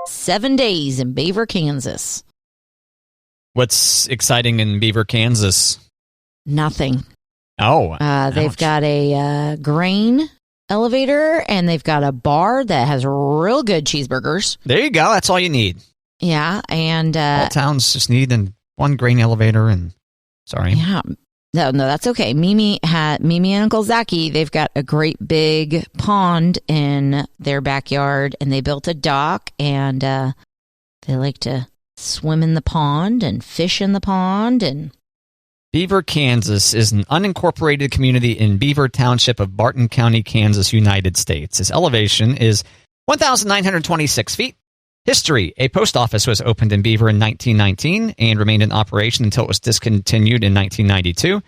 7 days in Beaver, Kansas. What's exciting in Beaver, Kansas? Nothing. Oh. They've got a grain elevator, and they've got a bar that has real good cheeseburgers. There you go. That's all you need. Yeah, and all towns just need one grain elevator. And sorry. Yeah, no, that's okay. Mimi and Uncle Zachy. They've got a great big pond in their backyard, and they built a dock, and they like to swim in the pond and fish in the pond. And Beaver, Kansas is an unincorporated community in Beaver Township of Barton County, Kansas, United States. Its elevation is 1,926 feet. History: a post office was opened in Beaver in 1919 and remained in operation until it was discontinued in 1992.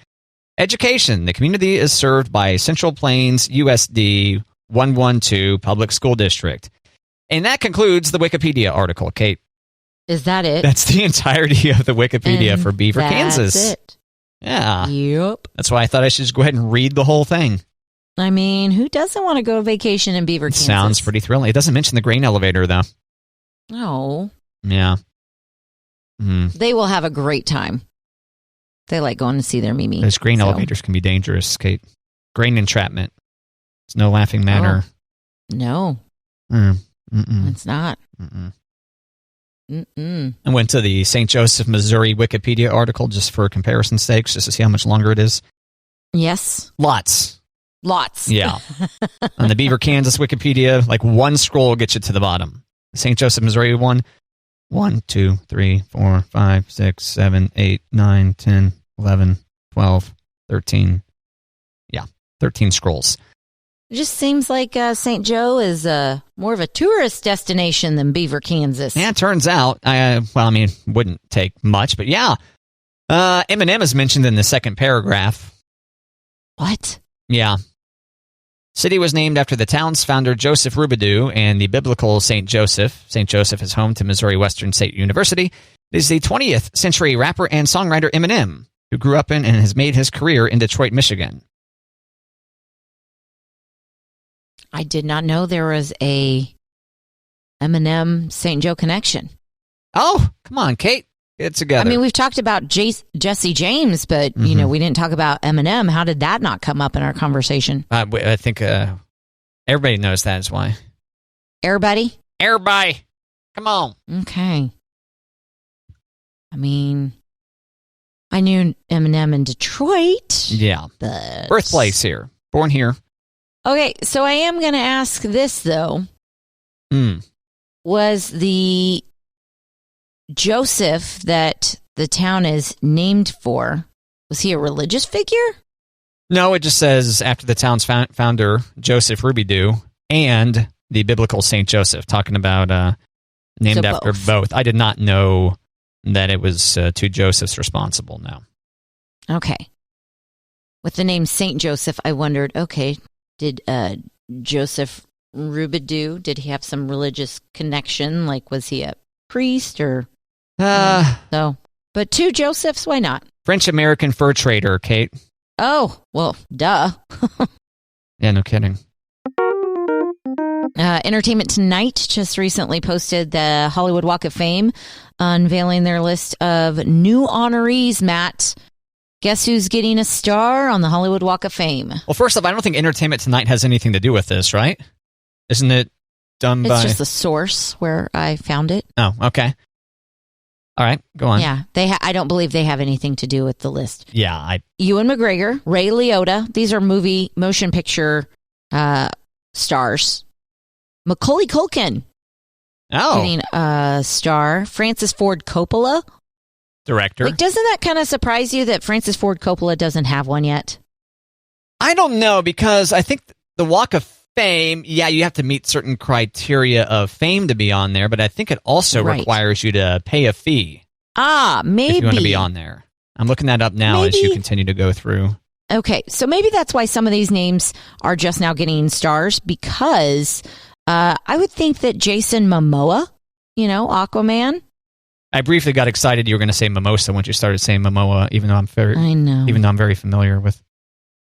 Education: the community is served by Central Plains USD 112 Public School District. And that concludes the Wikipedia article, Kate. Is that it? That's the entirety of the Wikipedia and for Beaver, Kansas. That's it. Yeah. Yep. That's why I thought I should just go ahead and read the whole thing. I mean, who doesn't want to go vacation in Beaver, Kansas? Sounds pretty thrilling. It doesn't mention the grain elevator, though. Oh. Yeah. Mm. They will have a great time. They like going to see their Mimi. Those grain elevators can be dangerous, Kate. Grain entrapment. It's no laughing matter. Oh. No. It's not. I went to the St. Joseph, Missouri Wikipedia article just for comparison sakes, just to see how much longer it is. Yes. Lots. Yeah. On the Beaver, Kansas Wikipedia, like one scroll gets you to the bottom. St. Joseph, Missouri one. 1, 2, 3, 4, 5, 6, 7, 8, 9, 10, 11, 12, 13. Yeah, 13 scrolls. It just seems like St. Joe is more of a tourist destination than Beaver, Kansas. Yeah, it turns out. Wouldn't take much, but yeah. Eminem is mentioned in the second paragraph. What? Yeah. City was named after the town's founder, Joseph Rubidoux, and the biblical St. Joseph. St. Joseph is home to Missouri Western State University. It is the 20th century rapper and songwriter Eminem, who grew up in and has made his career in Detroit, Michigan. I did not know there was a Eminem St. Joe connection. Oh, come on, Kate. Get it together. I mean, we've talked about Jesse James, but, we didn't talk about Eminem. How did that not come up in our conversation? I think everybody knows that is why. Everybody? Everybody. Come on. Okay. I mean, I knew Eminem in Detroit. Yeah. But... birthplace here. Born here. Okay, so I am going to ask this, though. Was the Joseph that the town is named for, was he a religious figure? No, it just says after the town's founder, Joseph Rubidoux, and the biblical St. Joseph, talking about named after both. I did not know that it was two Josephs responsible, no. Okay. With the name St. Joseph, I wondered, okay, did Joseph Rubidoux, did he have some religious connection? Like, was he a priest or... No. But two Josephs, why not? French-American fur trader, Kate. Oh, well, duh. Yeah, no kidding. Entertainment Tonight just recently posted the Hollywood Walk of Fame, unveiling their list of new honorees, Matt. Guess who's getting a star on the Hollywood Walk of Fame? Well, first off, I don't think Entertainment Tonight has anything to do with this, right? Isn't it done by... It's just the source where I found it. Oh, okay. All right, go on. Yeah, I don't believe they have anything to do with the list. Yeah, Ewan McGregor, Ray Liotta. These are motion picture stars. Macaulay Culkin. Oh. Getting a star. Francis Ford Coppola. Director. Like, doesn't that kind of surprise you that Francis Ford Coppola doesn't have one yet? I don't know, because I think the Walk of Fame, yeah, you have to meet certain criteria of fame to be on there, but I think it also requires you to pay a fee. Maybe. If you want to be on there. I'm looking that up now as you continue to go through. Okay, so maybe that's why some of these names are just now getting stars, because I would think that Jason Momoa, Aquaman. I briefly got excited you were going to say Mimosa once you started saying Momoa, even though I'm very familiar with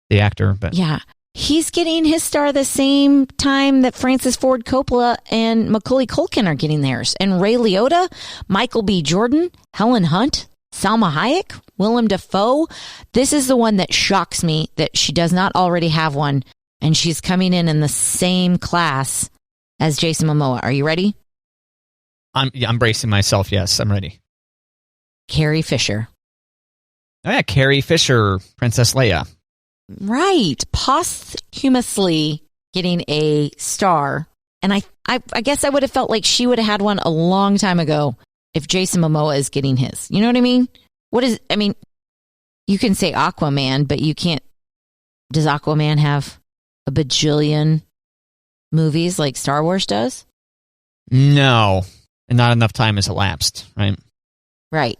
the actor. But yeah, he's getting his star the same time that Francis Ford Coppola and Macaulay Culkin are getting theirs. And Ray Liotta, Michael B. Jordan, Helen Hunt, Salma Hayek, Willem Dafoe. This is the one that shocks me that she does not already have one, and she's coming in the same class as Jason Momoa. Are you ready? I'm bracing myself. Yes, I'm ready. Carrie Fisher. Oh yeah, Carrie Fisher, Princess Leia. Right. Posthumously getting a star. And I guess I would have felt like she would have had one a long time ago if Jason Momoa is getting his. You know what I mean? You can say Aquaman, but you can't. Does Aquaman have a bajillion movies like Star Wars does? No. And not enough time has elapsed, right? Right.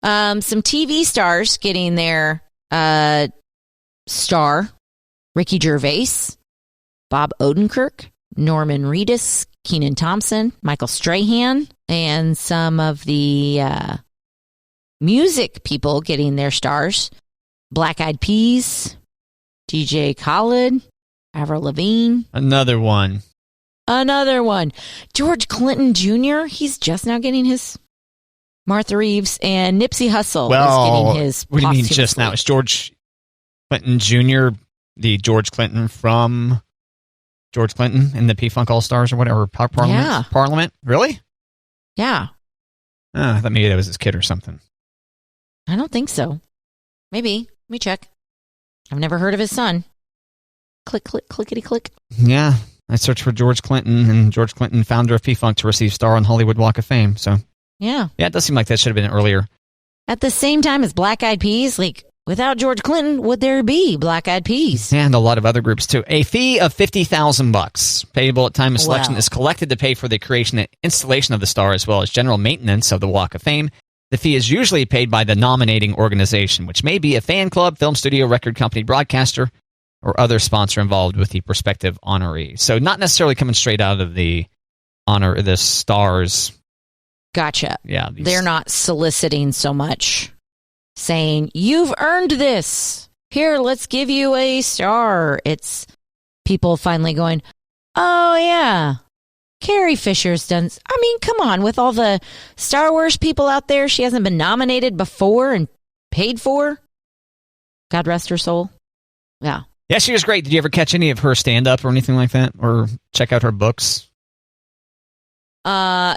Some TV stars getting their star. Ricky Gervais, Bob Odenkirk, Norman Reedus, Kenan Thompson, Michael Strahan, and some of the music people getting their stars. Black Eyed Peas, DJ Khaled, Avril Lavigne. Another one. George Clinton Jr., he's just now getting his. Martha Reeves and Nipsey Hussle is getting his. What do you mean just now? Is George Clinton Jr. the George Clinton from George Clinton in the P-Funk All-Stars or whatever? Parliament? Yeah. Parliament? Really? Yeah. I thought maybe that was his kid or something. I don't think so. Maybe. Let me check. I've never heard of his son. Click, click, clickety, click. Yeah. I searched for George Clinton and George Clinton, founder of P-Funk, to receive star on Hollywood Walk of Fame. So. Yeah. Yeah, it does seem like that should have been earlier. At the same time as Black Eyed Peas, like, without George Clinton, would there be Black Eyed Peas? And a lot of other groups, too. A fee of $50,000 payable at time of selection is collected to pay for the creation and installation of the star, as well as general maintenance of the Walk of Fame. The fee is usually paid by the nominating organization, which may be a fan club, film studio, record company, broadcaster, or other sponsor involved with the prospective honoree. So not necessarily coming straight out of the honor, the stars. Gotcha. Yeah. They're not soliciting so much, saying, you've earned this. Here, let's give you a star. It's people finally going, oh, yeah, Carrie Fisher's done. I mean, come on, with all the Star Wars people out there, she hasn't been nominated before and paid for. God rest her soul. Yeah. Yeah, she was great. Did you ever catch any of her stand-up or anything like that? Or check out her books?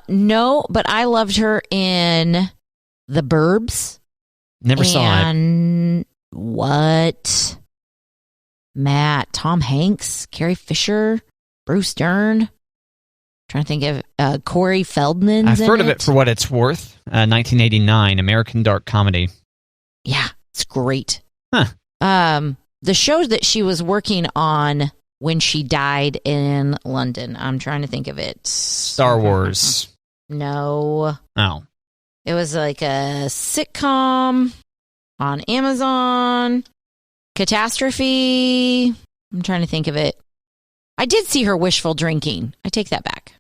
No, but I loved her in The Burbs. Never saw it. And what? Matt, Tom Hanks, Carrie Fisher, Bruce Dern. Trying to think of Corey Feldman. I've heard of it for what it's worth. 1989, American dark comedy. Yeah, it's great. Huh. The show that she was working on when she died in London. I'm trying to think of it. Star Wars. No. Oh. It was like a sitcom on Amazon. Catastrophe. I'm trying to think of it. I did see her Wishful Drinking. I take that back.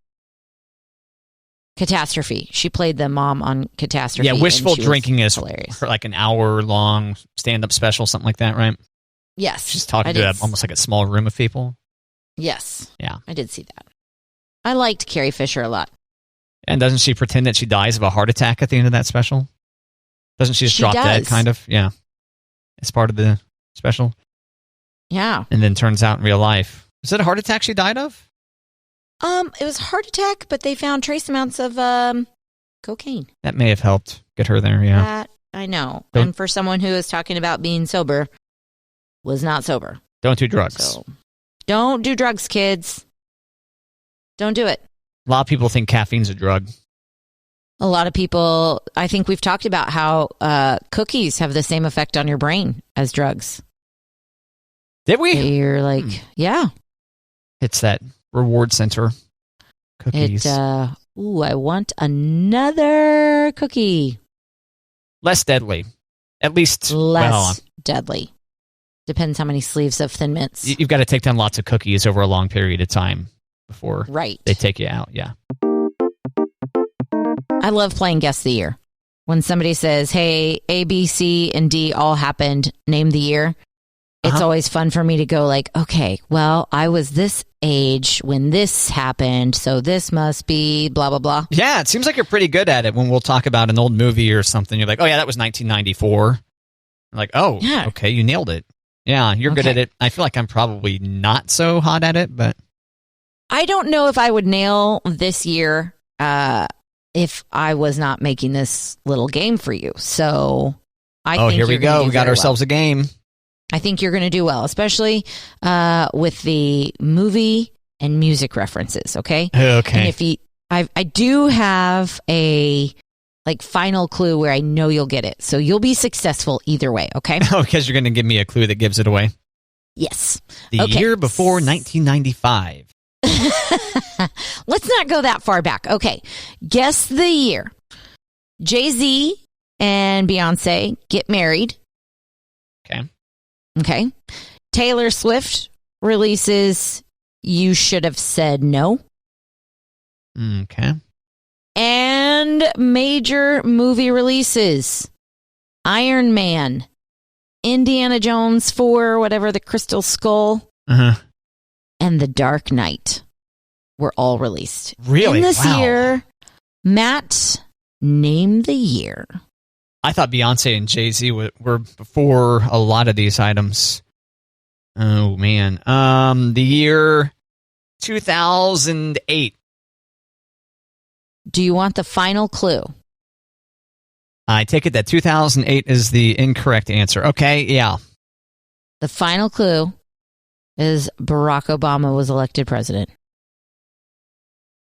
Catastrophe. She played the mom on Catastrophe. Yeah, Wishful Drinking is hilarious. Like an hour-long stand-up special, something like that, right? Yes. She's talking to almost like a small room of people. Yes. Yeah. I did see that. I liked Carrie Fisher a lot. And doesn't she pretend that she dies of a heart attack at the end of that special? Doesn't she just drop dead, kind of? Yeah. It's part of the special. Yeah. And then turns out in real life. Is it a heart attack she died of? It was a heart attack, but they found trace amounts of cocaine. That may have helped get her there, yeah. That, I know. And for someone who is talking about being sober, was not sober. Don't do drugs. So, don't do drugs, kids. Don't do it. A lot of people think caffeine's a drug. A lot of people, I think we've talked about how cookies have the same effect on your brain as drugs. Did we? You're like, yeah. It's that reward center. Cookies. I want another cookie. Less deadly. At least. Less deadly. Depends how many sleeves of Thin Mints. You've got to take down lots of cookies over a long period of time before they take you out. Yeah. I love playing Guess the Year. When somebody says, hey, A, B, C, and D all happened, name the year. it's always fun for me to go like, okay, well, I was this age when this happened, so this must be blah, blah, blah. Yeah, it seems like you're pretty good at it when we'll talk about an old movie or something. You're like, oh, yeah, that was 1994. I'm like, oh, yeah. Okay, you nailed it. Yeah, you're good at it. I feel like I'm probably not so hot at it, but... I don't know if I would nail this year if I was not making this little game for you. So I think here we go. We got ourselves a game. I think you're going to do well, especially with the movie and music references. Okay. Okay. And if I do have a final clue where I know you'll get it, so you'll be successful either way. Okay. Oh, because you're going to give me a clue that gives it away. Yes. The year before 1995. Let's not go that far back. Okay. Guess the year. Jay-Z and Beyonce get married. Okay. Taylor Swift releases You Should Have Said No. Okay. And major movie releases. Iron Man, Indiana Jones 4, whatever, the Crystal Skull, and The Dark Knight were all released. Really? In this year, Matt, name the year. I thought Beyonce and Jay-Z were before a lot of these items. Oh, man. The year 2008. Do you want the final clue? I take it that 2008 is the incorrect answer. Okay, yeah. The final clue is Barack Obama was elected president.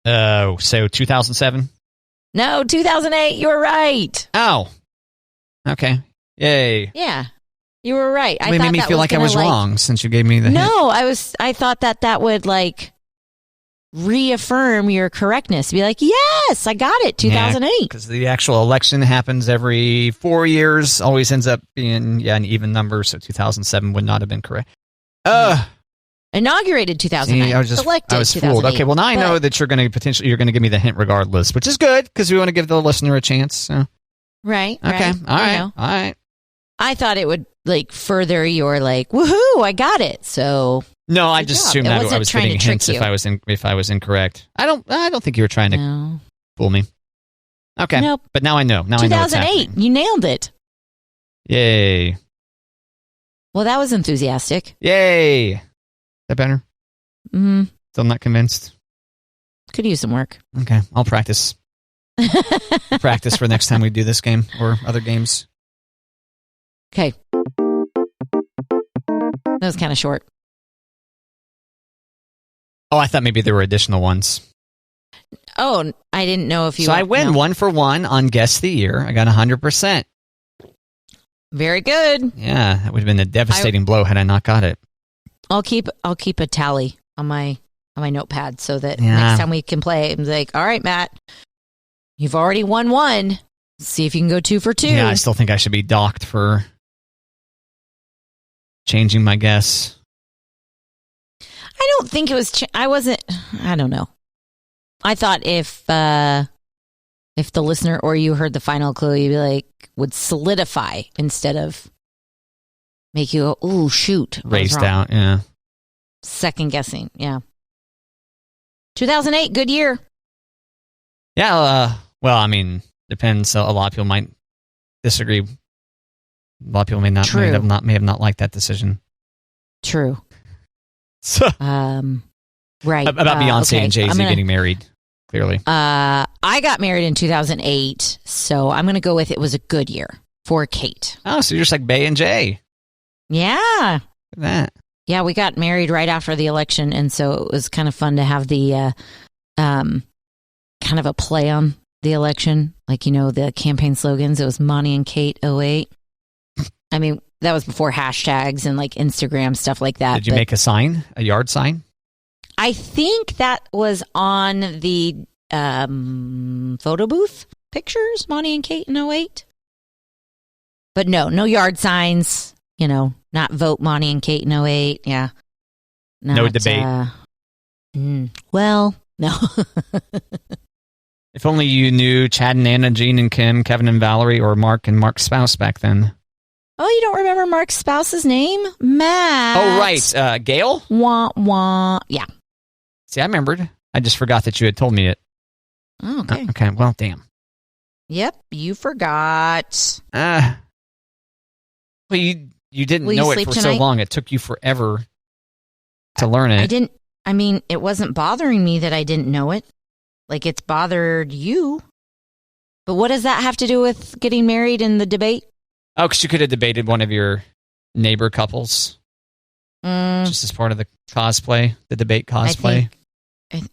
Oh, so 2007? No, 2008. You were right. Oh. Okay. Yay. Yeah. You were right. It made me feel like I was wrong since you gave me the hint. No, I thought that would reaffirm your correctness. Be like, yes, I got it. 2008. Because the actual election happens every 4 years. Always ends up being an even number. So 2007 would not have been correct. Inaugurated 2009. I was fooled. Okay, well now I know that you're going to give me the hint regardless, which is good because we want to give the listener a chance. So. Right. Okay. Right. All right. I thought it would further your woohoo, I got it. So no, I just assumed that I was getting hints if I was incorrect. I don't think you were trying to fool me. Okay. Nope. But now I know. Now 2008. I know 2008. You nailed it. Yay. Well, that was enthusiastic. Yay. Is that better? Still not convinced. Could use some work. Okay. I'll practice. Practice for next time we do this game or other games. Okay. That was kind of short. Oh, I thought maybe there were additional ones. Oh, I didn't know if you... So I win 1 for 1 on Guess the Year. I got 100%. Very good. Yeah, that would have been a devastating blow had I not got it. I'll keep a tally on my notepad so that next time we can play, I'm like, all right, Matt, you've already won 1. See if you can go 2 for 2. Yeah, I still think I should be docked for changing my guess. I don't think it was. I don't know. I thought if the listener or you heard the final clue, you'd be would solidify instead of make you go, oh shoot, raised out. Yeah. Second guessing. Yeah. 2008, good year. Yeah. Well, I mean, depends. A lot of people might disagree. A lot of people may not may have not liked that decision. True. So, right. About Beyonce and Jay-Z getting married, clearly. I got married in 2008, so I'm going to go with it was a good year for Kate. Oh, so you're just like Bay and Jay. Yeah. Look at that. Yeah, we got married right after the election, and so it was kind of fun to have the kind of a play on the election. The campaign slogans. It was Monty and Kate 08. I mean, that was before hashtags and Instagram stuff like that. Did you make a sign, a yard sign? I think that was on the photo booth pictures, Monty and Kate in 08. But no yard signs, not vote Monty and Kate in 08. Yeah. No debate. Well, no. If only you knew Chad and Anna, Jean and Kim, Kevin and Valerie, or Mark and Mark's spouse back then. Oh, you don't remember Mark's spouse's name? Matt. Oh, right. Gail? Wah, wah. Yeah. See, I remembered. I just forgot that you had told me it. Oh, okay. Okay, well, damn. Yep, you forgot. Well, you didn't Will you know it sleep for so tonight? long. It took you forever to learn it. I didn't. I mean, it wasn't bothering me that I didn't know it. Like, it's bothered you. But what does that have to do with getting married and the debate? Oh, because you could have debated one of your neighbor couples Mm, just as part of the cosplay, the debate cosplay,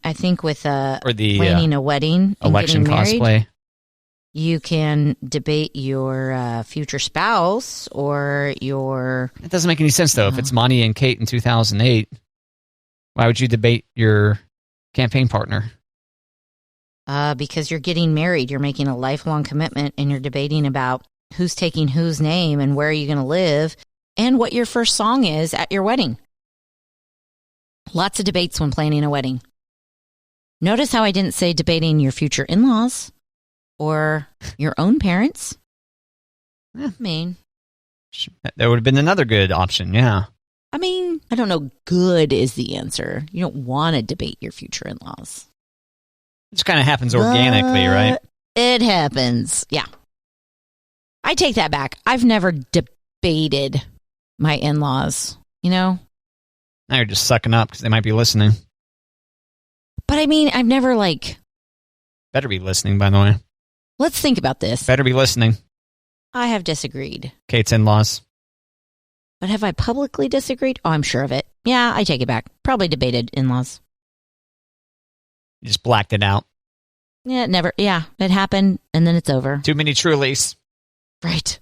I think with or the planning a wedding and election getting married, cosplay. you can debate your future spouse or your... It doesn't make any sense, though. If it's Monty and Kate in 2008, why would you debate your campaign partner? Because you're getting married, you're making a lifelong commitment, and you're debating about who's taking whose name and where are you going to live and what your first song is at your wedding. Lots of debates when planning a wedding. Notice how I didn't say debating your future in-laws or your own parents. Yeah. I mean, That would have been another good option, yeah. I don't know. Good is the answer. You don't want to debate your future in-laws. It just kind of happens organically, right? It happens. Yeah. I take that back. I've never debated my in-laws, Now you're just sucking up because they might be listening. But I've never Better be listening, by the way. let's think about this. Better be listening. I have disagreed. Kate's in-laws. But have I publicly disagreed? Oh, I'm sure of it. Yeah, I take it back. Probably debated in-laws. You just blacked it out. Yeah, never. Yeah, it happened and then it's over. Too many Trulies. Right.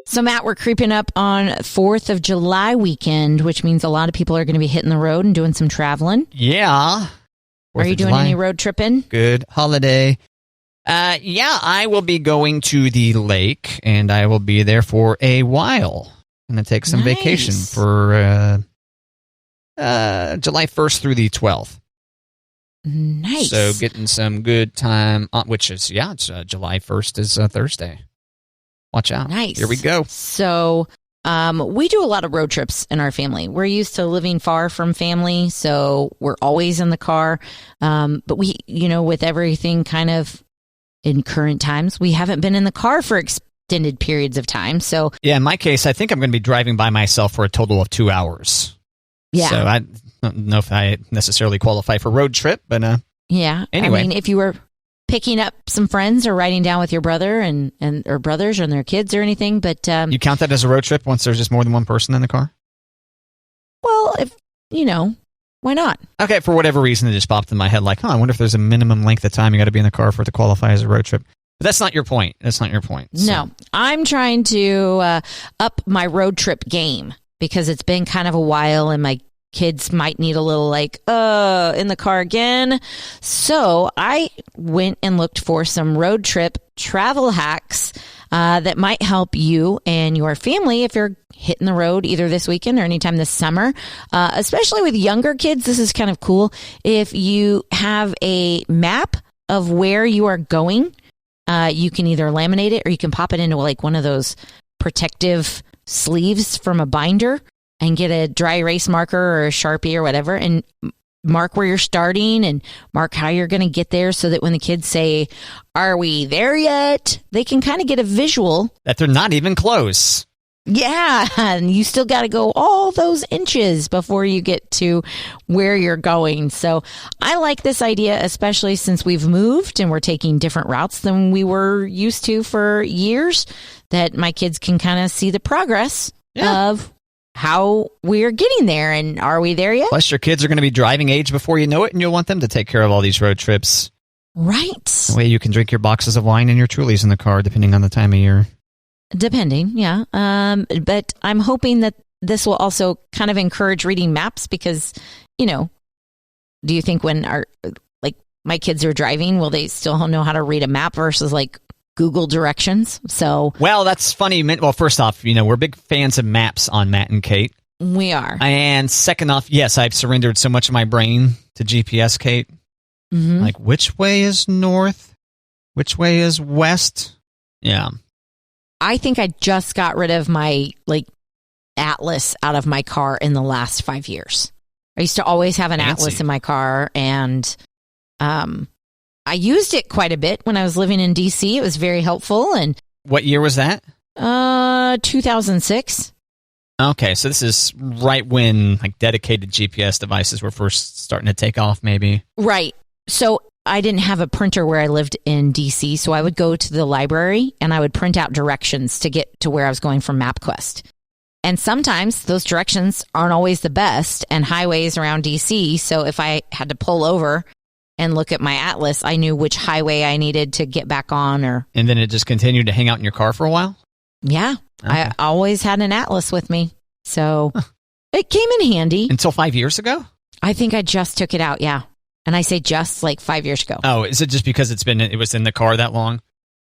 So, Matt, we're creeping up on 4th of July weekend, which means a lot of people are going to be hitting the road and doing some traveling. Yeah. Are you doing any road tripping? Good holiday. Yeah, I will be going to the lake, and I will be there for a while. I'm going to take some vacation for July 1st through the 12th. Nice. So getting some good time, which is, it's July 1st is Thursday. Watch out. Nice. Here we go. So we do a lot of road trips in our family. We're used to living far from family, so we're always in the car. But we, with everything kind of in current times, we haven't been in the car for extended periods of time. So yeah, in my case, I think I'm going to be driving by myself for a total of 2 hours. Yeah. So I don't know if I necessarily qualify for road trip, but yeah. Anyway. If you were picking up some friends or riding down with your brother and or brothers and their kids or anything, but you count that as a road trip once there's just more than one person in the car? well, if why not? Okay, for whatever reason, it just popped in my head like, I wonder if there's a minimum length of time you got to be in the car for it to qualify as a road trip. But that's not your point. That's not your point. So. No, I'm trying to up my road trip game because it's been kind of a while and my kids might need a little in the car again. So I went and looked for some road trip travel hacks that might help you and your family if you're hitting the road either this weekend or anytime this summer. Especially with younger kids, this is kind of cool. If you have a map of where you are going, you can either laminate it or you can pop it into one of those protective sleeves from a binder and get a dry erase marker or a Sharpie or whatever and mark where you're starting and mark how you're going to get there so that when the kids say, "Are we there yet?" they can kind of get a visual. That they're not even close. Yeah, and you still got to go all those inches before you get to where you're going. So I like this idea, especially since we've moved and we're taking different routes than we were used to for years, that my kids can kind of see the progress of how we're getting there and are we there yet? Plus, your kids are going to be driving age before you know it, and you'll want them to take care of all these road trips. Right. That way you can drink your boxes of wine and your Trulies in the car, depending on the time of year. Depending, yeah. But I'm hoping that this will also kind of encourage reading maps because, do you think when my kids are driving, will they still know how to read a map versus Google directions? So, well, that's funny. Well, first off, we're big fans of maps on Matt and Kate. We are. And second off, yes, I've surrendered so much of my brain to GPS, Kate. Mm-hmm. Which way is north? Which way is west? Yeah. I think I just got rid of my Atlas out of my car in the last 5 years. I used to always have an Atlas in my car, and I used it quite a bit when I was living in DC. It was very helpful. And what year was that? 2006. Okay, so this is right when dedicated GPS devices were first starting to take off, maybe. Right. So I didn't have a printer where I lived in DC, so I would go to the library and I would print out directions to get to where I was going from MapQuest. And sometimes those directions aren't always the best, and highways around DC. So if I had to pull over and look at my Atlas, I knew which highway I needed to get back on. And then it just continued to hang out in your car for a while? Yeah. Okay. I always had an Atlas with me. So it came in handy. Until 5 years ago? I think I just took it out, yeah. And I say just 5 years ago. Oh, is it just because it was in the car that long?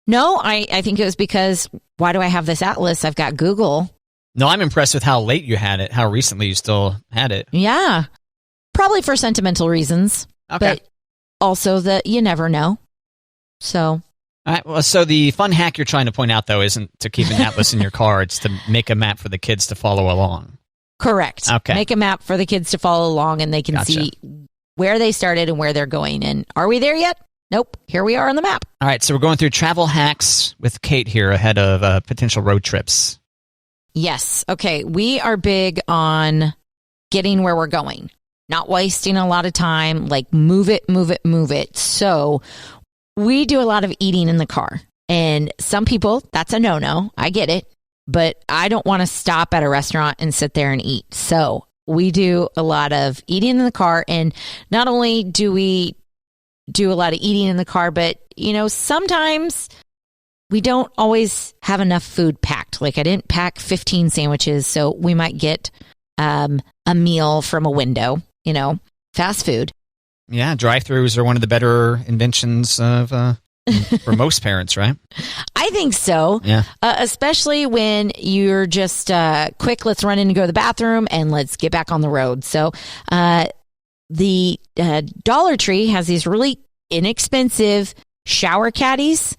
No, I think it was because, why do I have this Atlas? I've got Google. No, I'm impressed with how late you had it, how recently you still had it. Yeah. Probably for sentimental reasons. Okay. But also that you never know. So. All right. Well, so the fun hack you're trying to point out, though, isn't to keep an Atlas in your car. It's to make a map for the kids to follow along. Correct. Okay. Make a map for the kids to follow along, and they can see where they started and where they're going. And are we there yet? Nope. Here we are on the map. All right. So we're going through travel hacks with Kate here ahead of potential road trips. Yes. Okay. We are big on getting where we're going, not wasting a lot of time, move it, move it, move it. So we do a lot of eating in the car, and some people, that's a no-no. I get it, but I don't want to stop at a restaurant and sit there and eat. So we do a lot of eating in the car, and not only do we do a lot of eating in the car, but, sometimes we don't always have enough food packed. I didn't pack 15 sandwiches, so we might get a meal from a window, fast food. Yeah, drive-thrus are one of the better inventions of for most parents, right? I think so. Yeah. Especially when you're just quick, let's run in and go to the bathroom and let's get back on the road. So the Dollar Tree has these really inexpensive shower caddies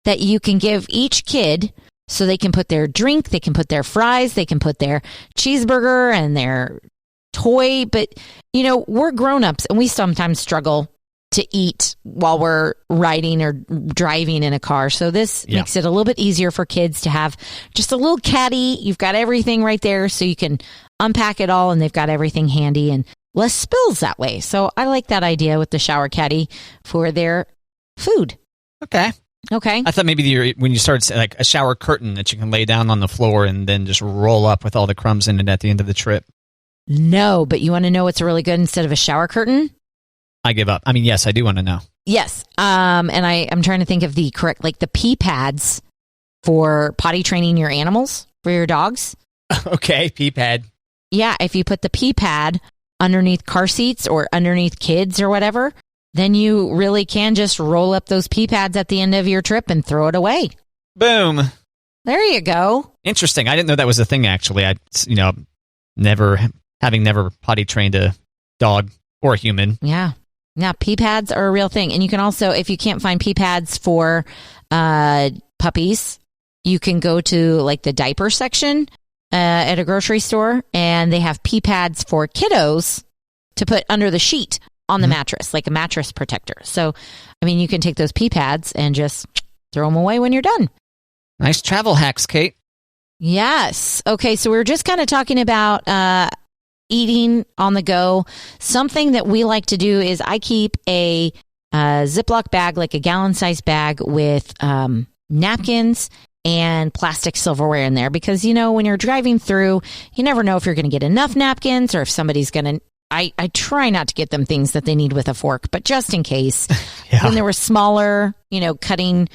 that you can give each kid, so they can put their drink, they can put their fries, they can put their cheeseburger and their toy. But, we're grown-ups, and we sometimes struggle to eat while we're riding or driving in a car. So this makes it a little bit easier for kids to have just a little caddy. You've got everything right there, so you can unpack it all, and they've got everything handy, and less spills that way. So I like that idea with the shower caddy for their food. Okay. I thought maybe when you started a shower curtain that you can lay down on the floor and then just roll up with all the crumbs in it at the end of the trip. No, but you want to know what's really good instead of a shower curtain? I give up. I mean, yes, I do want to know. Yes. And I'm trying to think of the correct, the pee pads for potty training your animals, for your dogs. Okay, pee pad. Yeah, if you put the pee pad underneath car seats or underneath kids or whatever, then you really can just roll up those pee pads at the end of your trip and throw it away. Boom. There you go. Interesting. I didn't know that was a thing, actually. Having never potty trained a dog or a human. Yeah. Yeah, pee pads are a real thing. And you can also, if you can't find pee pads for puppies, you can go to the diaper section at a grocery store, and they have pee pads for kiddos to put under the sheet on the mattress, like a mattress protector. So, you can take those pee pads and just throw them away when you're done. Nice travel hacks, Kate. Yes. Okay, so we were just kind of talking about eating on the go. Something that we like to do is I keep a Ziploc bag, like a gallon-sized bag with napkins and plastic silverware in there, because, when you're driving through, you never know if you're going to get enough napkins or if somebody's going to... I try not to get them things that they need with a fork, but just in case. When they were smaller, cutting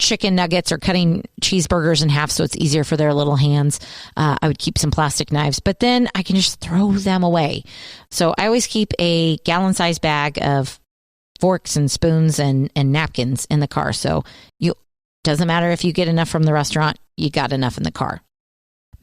chicken nuggets or cutting cheeseburgers in half so it's easier for their little hands, I would keep some plastic knives, but then I can just throw them away. So I always keep a gallon-sized bag of forks and spoons and napkins in the car. So doesn't matter if you get enough from the restaurant, you got enough in the car.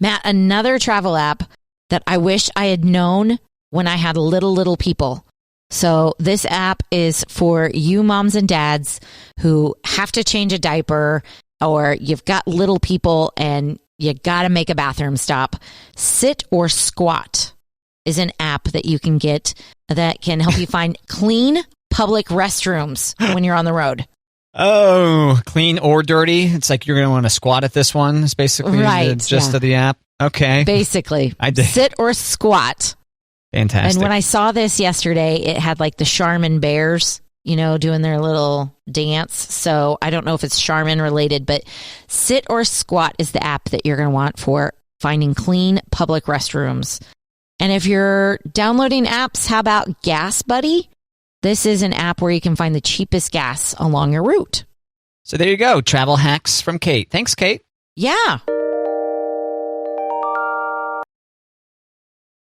Matt, another travel app that I wish I had known when I had little people. So this app is for you moms and dads who have to change a diaper or you've got little people and you got to make a bathroom stop, Sit or Squat is an app that you can get that can help you find clean public restrooms when you're on the road. Oh, clean or dirty? It's like you're going to want to squat at this one. It's basically the gist of the app. Okay. Basically. I did. Sit or Squat. Fantastic. And when I saw this yesterday, it had like the Charmin bears, doing their little dance. So I don't know if it's Charmin related, but Sit or Squat is the app that you're going to want for finding clean public restrooms. And if you're downloading apps, how about Gas Buddy? This is an app where you can find the cheapest gas along your route. So there you go. Travel hacks from Kate. Thanks, Kate. Yeah.